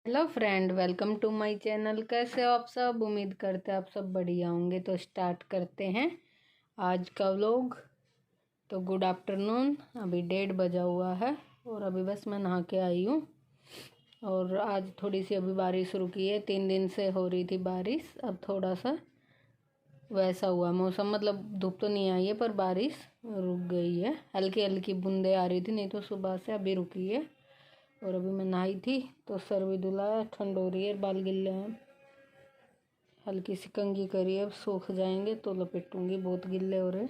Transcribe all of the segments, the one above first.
Hello friend, welcome to my channel. कैसे हो आप सब? उम्मीद करते हैं आप सब बढ़िया होंगे। तो स्टार्ट करते हैं आज का व्लॉग। तो गुड आफ्टरनून। अभी 1:30 बजा हुआ है और अभी बस मैं नहा के आई हूँ। और आज थोड़ी सी अभी बारिश रुकी है। 3 दिन से हो रही थी बारिश, अब थोड़ा सा वैसा हुआ मौसम, मतलब धूप तो नहीं आई है पर बारिश रुक गई है। हल्की हल्की बूंदे आ रही थी, नहीं तो सुबह से अभी रुकी है। और अभी मैं नहाई थी तो सर भी धुला है, ठंड हो रही है, बाल गिले हैं। हल्की सी कंघी करी है, अब सूख जाएंगे तो लपेटूंगी। बहुत गिले हो रहे,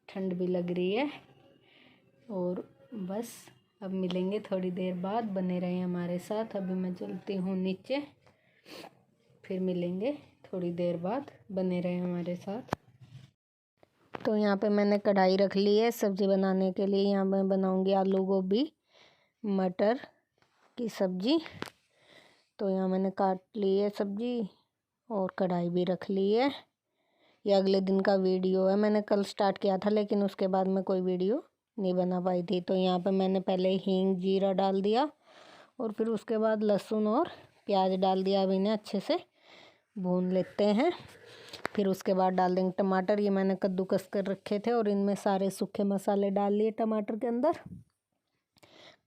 ठंड भी लग रही है। और बस अब मिलेंगे थोड़ी देर बाद, बने रहे हमारे साथ। अभी मैं चलती हूँ नीचे, फिर मिलेंगे थोड़ी देर बाद, बने रहे हमारे साथ। तो यहाँ पे मैंने कढ़ाई रख ली है सब्ज़ी बनाने के लिए। यहाँ मैं बनाऊँगी आलू गोभी मटर की सब्ज़ी। तो यहाँ मैंने काट ली है सब्ज़ी और कढ़ाई भी रख ली है। ये अगले दिन का वीडियो है, मैंने कल स्टार्ट किया था लेकिन उसके बाद मैं कोई वीडियो नहीं बना पाई थी। तो यहाँ पे मैंने पहले हींग जीरा डाल दिया और फिर उसके बाद लहसुन और प्याज डाल दिया। अब इन्हें अच्छे से भून लेते हैं। फिर उसके बाद डाल देंगे टमाटर। ये मैंने कद्दूकस कर रखे थे और इनमें सारे सूखे मसाले डाल लिए टमाटर के अंदर।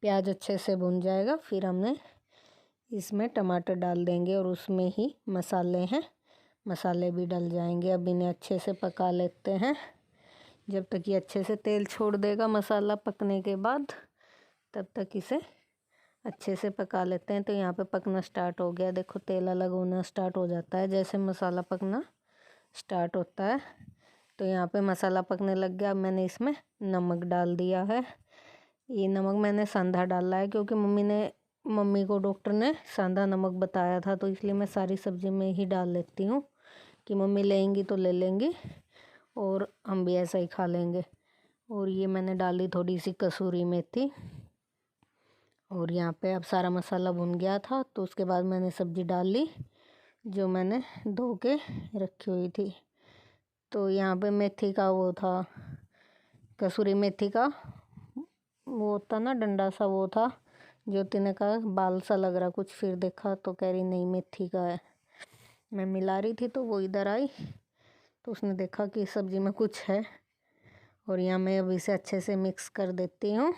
प्याज अच्छे से भून जाएगा, फिर हमने इसमें टमाटर डाल देंगे और उसमें ही मसाले हैं, मसाले भी डल जाएंगे। अब इन्हें अच्छे से पका लेते हैं जब तक ये अच्छे से तेल छोड़ देगा। मसाला पकने के बाद तब तक इसे अच्छे से पका लेते हैं। तो यहाँ पे पकना स्टार्ट हो गया, देखो तेल अलग होना स्टार्ट हो जाता है जैसे मसाला पकना स्टार्ट होता है। तो यहाँ पे मसाला पकने लग गया। अब मैंने इसमें नमक डाल दिया है। ये नमक मैंने संधा डाला है क्योंकि मम्मी को डॉक्टर ने सांधा नमक बताया था, तो इसलिए मैं सारी सब्ज़ी में ही डाल लेती हूँ कि मम्मी लेंगी तो ले लेंगी और हम भी ऐसा ही खा लेंगे। और ये मैंने डाली थोड़ी सी कसूरी मेथी। और यहाँ पे अब सारा मसाला भुन गया था तो उसके बाद मैंने सब्ज़ी डाल ली जो मैंने धो के रखी हुई थी। तो यहाँ पे मेथी का वो था, कसूरी मेथी का वो होता ना डंडा सा, वो था। ज्योति ने कहा बाल सा लग रहा कुछ, फिर देखा तो कह रही नहीं मेथी का है। मैं मिला रही थी तो वो इधर आई तो उसने देखा कि सब्ज़ी में कुछ है। और यहाँ मैं अब इसे अच्छे से मिक्स कर देती हूँ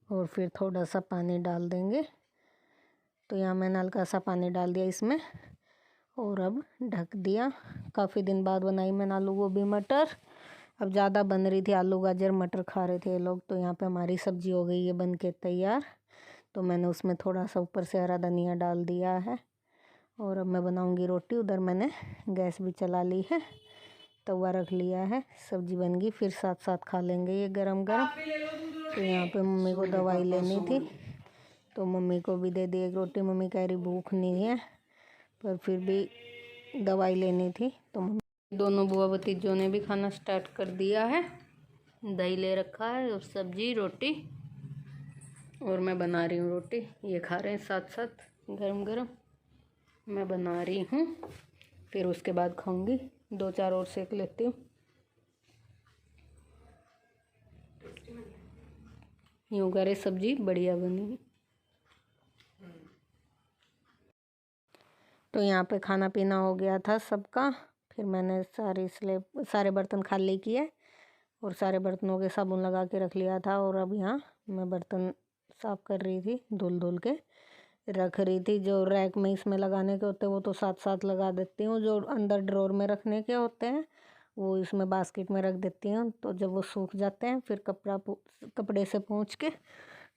और फिर थोड़ा सा पानी डाल देंगे। तो यहाँ मैंने हल्का सा पानी डाल दिया इसमें और अब ढक दिया। काफ़ी दिन बाद बनाई मैंने आलू गोभी मटर। अब ज़्यादा बन रही थी, आलू गाजर मटर खा रहे थे ये लोग। तो यहाँ पे हमारी सब्ज़ी हो गई है बन के तैयार। तो मैंने उसमें थोड़ा सा ऊपर से हरा धनिया डाल दिया है। और अब मैं बनाऊंगी रोटी। उधर मैंने गैस भी चला ली है, तवा रख लिया है। सब्ज़ी बन गई, फिर साथ साथ खा लेंगे ये गरम गरम। तो यहाँ पे मम्मी को दवाई लेनी थी तो मम्मी को भी दे दी एक रोटी। मम्मी कह रही भूख नहीं है पर फिर भी दवाई लेनी थी तो मम्मी। दोनों बुआ भतीजों ने भी खाना स्टार्ट कर दिया है। दही ले रखा है और सब्जी रोटी, और मैं बना रही हूँ रोटी। ये खा रहे हैं साथ साथ गरम गरम, मैं बना रही हूँ। फिर उसके बाद खाऊंगी, 2-4 और सेक लेती हूँ। यूँ करे सब्जी बढ़िया बनी। तो यहाँ पे खाना पीना हो गया था सबका। फिर मैंने सारे बर्तन खाली किए और सारे बर्तनों के साबुन लगा के रख लिया था। और अब यहाँ मैं बर्तन साफ़ कर रही थी, धुल धुल के रख रही थी। जो रैक में इसमें लगाने के होते हैं वो तो साथ साथ लगा देती हूँ, जो अंदर ड्रॉर में रखने के होते हैं वो इसमें बास्केट में रख देती हूँ। तो जब वो सूख जाते हैं फिर कपड़े से पोंछ के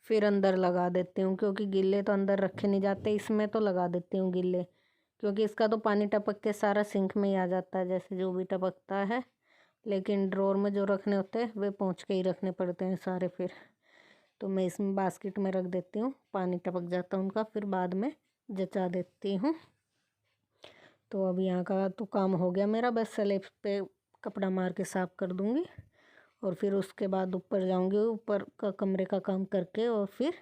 फिर अंदर लगा देती हूँ, क्योंकि गिल्ले तो अंदर रखे नहीं जाते। इसमें तो लगा देती हूँ गिल्ले, क्योंकि इसका तो पानी टपक के सारा सिंक में ही आ जाता है, जैसे जो भी टपकता है। लेकिन ड्रॉर में जो रखने होते हैं वे पोंछ के ही रखने पड़ते हैं सारे। फिर तो मैं इसमें बास्केट में रख देती हूँ, पानी टपक जाता है उनका, फिर बाद में जचा देती हूँ। तो अब यहाँ का तो काम हो गया मेरा, बस स्लैब पे कपड़ा मार के साफ़ कर दूँगी और फिर उसके बाद ऊपर जाऊँगी, ऊपर का कमरे का काम करके और फिर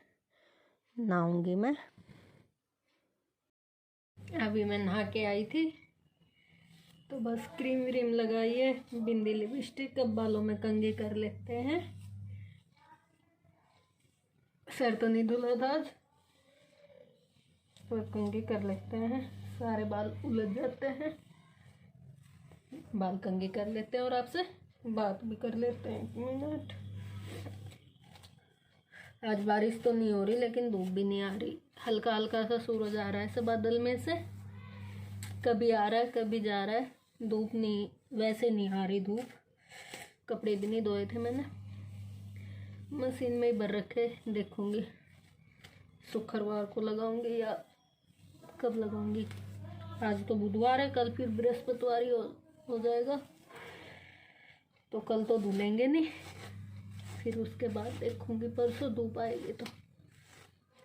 नहाऊँगी मैं। अभी मैं नहा के आई थी तो बस क्रीम व्रीम लगाई है, बिंदी लिपस्टिक। अब बालों में कंघी कर लेते हैं। सर तो नहीं धुला था आज, पर कंघी कर लेते हैं, सारे बाल उलझ जाते हैं। बाल कंघी कर लेते हैं और आपसे बात भी कर लेते हैं 1 मिनट। आज बारिश तो नहीं हो रही लेकिन धूप भी नहीं आ रही, हल्का हल्का सा सूरज आ रहा है सब बादल में से, कभी आ रहा है कभी जा रहा है। धूप नहीं, वैसे नहीं आ रही धूप। कपड़े भी नहीं धोए थे मैंने, मशीन में ही भर रखे, देखूंगी शुक्रवार को लगाऊंगी या कब लगाऊंगी। आज तो बुधवार है, कल फिर बृहस्पतिवार हो जाएगा, तो कल तो धुलेंगे नहीं, फिर उसके बाद देखूंगी परसों धूप आएगी तो।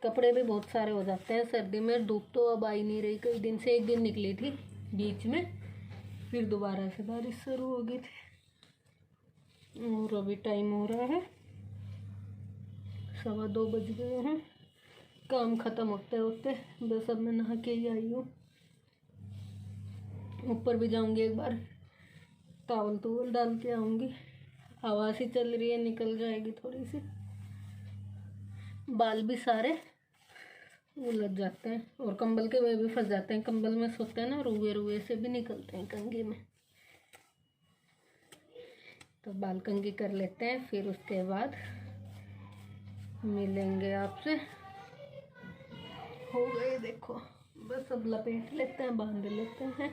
कपड़े भी बहुत सारे हो जाते हैं सर्दी में। धूप तो अब आई नहीं रही, कई दिन से, 1 दिन निकली थी बीच में, फिर दोबारा से बारिश शुरू हो गई थी। और अभी टाइम हो रहा है 2:15 बज गए हैं। काम ख़त्म होते होते बस अब मैं नहा के ही आई हूँ। ऊपर भी जाऊँगी एक बार, टावल टूवल डाल के आऊँगी। हवा सी चल रही है, निकल जाएगी थोड़ी सी। बाल भी सारे उलझ जाते हैं और कंबल के वे भी फंस जाते हैं। कंबल में सोते हैं ना, रुए रुए से भी निकलते हैं कंघी में। तो बाल कंघी कर लेते हैं, फिर उसके बाद मिलेंगे आपसे। हो गए देखो, बस अब लपेट लेते हैं, बांध लेते हैं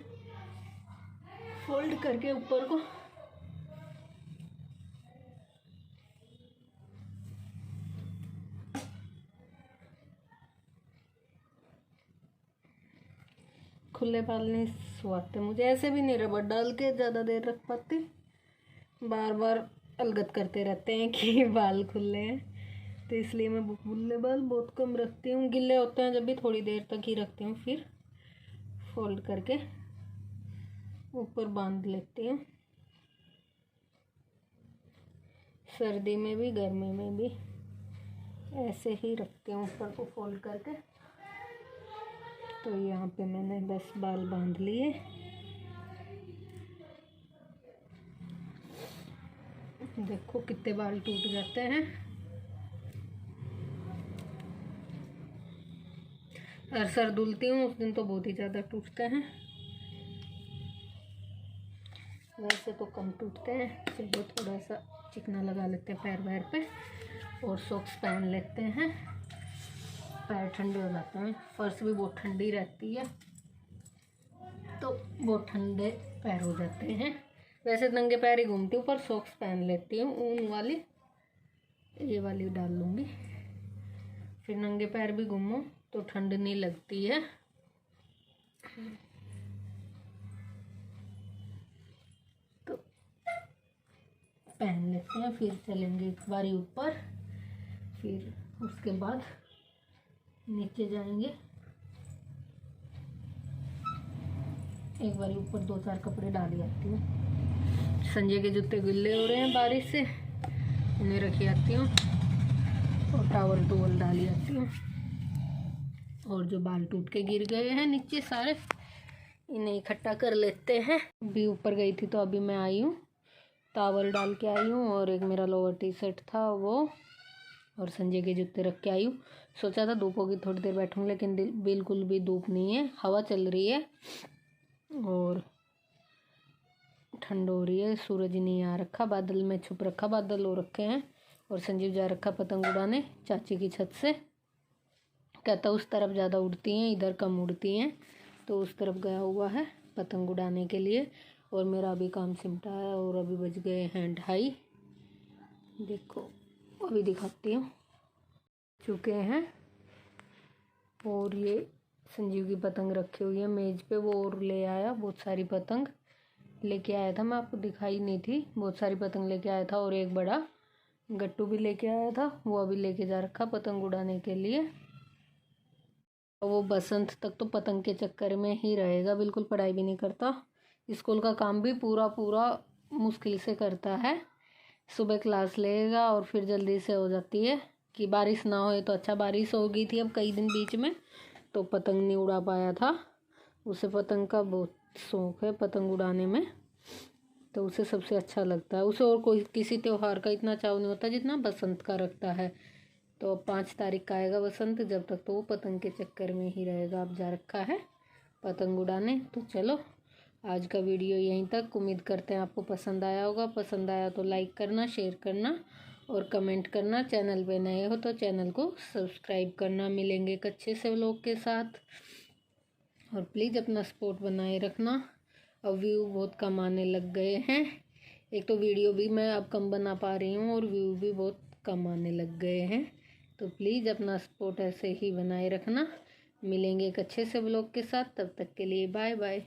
फोल्ड करके ऊपर को। खुले बाल नहीं सुहाते मुझे, ऐसे भी नहीं रबड़ डाल के ज़्यादा देर रख पाती, बार बार अलगत करते रहते हैं कि बाल खुले हैं, तो इसलिए मैं खुले बाल बहुत कम रखती हूँ। गिले होते हैं जब भी थोड़ी देर तक ही रखती हूँ, फिर फोल्ड करके ऊपर बांध लेती हूँ। सर्दी में भी गर्मी में भी ऐसे ही रखती हूँ ऊपर को फोल्ड करके। तो यहाँ पे मैंने बस बाल बांध लिए। देखो कितने बाल टूट जाते हैं। हर सर धुलती हूँ उस दिन तो बहुत ही ज़्यादा टूटते हैं, वैसे तो कम टूटते हैं। चलो थोड़ा सा चिकना लगा लेते हैं पैर वैर पे और सॉक्स पहन लेते हैं, पैर ठंडे हो जाते हैं। फर्श भी बहुत ठंडी रहती है तो बहुत ठंडे पैर हो जाते हैं। वैसे नंगे पैर ही घूमती हूँ, पर सॉक्स पहन लेती हूँ ऊन वाली, ये वाली डाल लूँगी, फिर नंगे पैर भी घूमो तो ठंड नहीं लगती है। तो पहन लेते हैं, फिर चलेंगे एक बारी ऊपर, फिर उसके बाद नीचे जाएंगे। एक बारी ऊपर 2-4 कपड़े डाल आती हूँ। संजय के जूते गिल्ले हो रहे हैं बारिश से, उन्हें रखी आती हूँ और टावल टूवल डाली आती हूँ। और जो बाल टूट के गिर गए हैं नीचे सारे, इन्हें इकट्ठा कर लेते हैं। अभी ऊपर गई थी तो अभी मैं आई हूँ, टावल डाल के आई हूँ और एक मेरा लोअर टी शर्ट था वो, और संजय के जूते रख के आई हूँ। सोचा था धूप होगी थोड़ी देर बैठूँगी, लेकिन बिल्कुल भी धूप नहीं है, हवा चल रही है और ठंड हो रही है। सूरज नहीं आ रखा, बादल में छुप रखा, बादल हो रखे हैं। और संजीव जा रखा पतंग उड़ाने चाची की छत से, कहता उस तरफ ज़्यादा उड़ती हैं, इधर कम उड़ती हैं, तो उस तरफ गया हुआ है पतंग उड़ाने के लिए। और मेरा अभी काम सिमटा है और अभी बज गए हैं 2:30। देखो अभी दिखाती हूँ, चुके हैं। और ये संजीव की पतंग रखी हुई है मेज़ पे, वो और ले आया, बहुत सारी पतंग लेके आया था, मैं आपको दिखाई नहीं थी, बहुत सारी पतंग लेके आया था। और एक बड़ा गट्टू भी लेके आया था, वो अभी लेके जा रखा पतंग उड़ाने के लिए। वो बसंत तक तो पतंग के चक्कर में ही रहेगा, बिल्कुल पढ़ाई भी नहीं करता, स्कूल का काम भी पूरा पूरा मुश्किल से करता है। सुबह क्लास लेगा और फिर जल्दी से हो जाती है कि बारिश ना होए तो अच्छा। बारिश हो गई थी अब कई दिन बीच में, तो पतंग नहीं उड़ा पाया था। उसे पतंग का बहुत शौक़ है, पतंग उड़ाने में, तो उसे सबसे अच्छा लगता है। उसे और कोई किसी त्यौहार का इतना चाव नहीं होता जितना बसंत का रखता है। तो 5 तारीख का आएगा वसंत, जब तक तो वो पतंग के चक्कर में ही रहेगा। अब जा रखा है पतंग उड़ाने। तो चलो आज का वीडियो यहीं तक। उम्मीद करते हैं आपको पसंद आया होगा। पसंद आया तो लाइक करना, शेयर करना और कमेंट करना। चैनल पे नए हो तो चैनल को सब्सक्राइब करना। मिलेंगे एक अच्छे से व्लॉग के साथ और प्लीज़ अपना सपोर्ट बनाए रखना। अब व्यू बहुत कम आने लग गए हैं। एक तो वीडियो भी मैं अब कम बना पा रही हूँ और व्यू भी बहुत कम आने लग गए हैं। तो प्लीज़ अपना सपोर्ट ऐसे ही बनाए रखना। मिलेंगे एक अच्छे से व्लॉग के साथ। तब तक के लिए बाय बाय।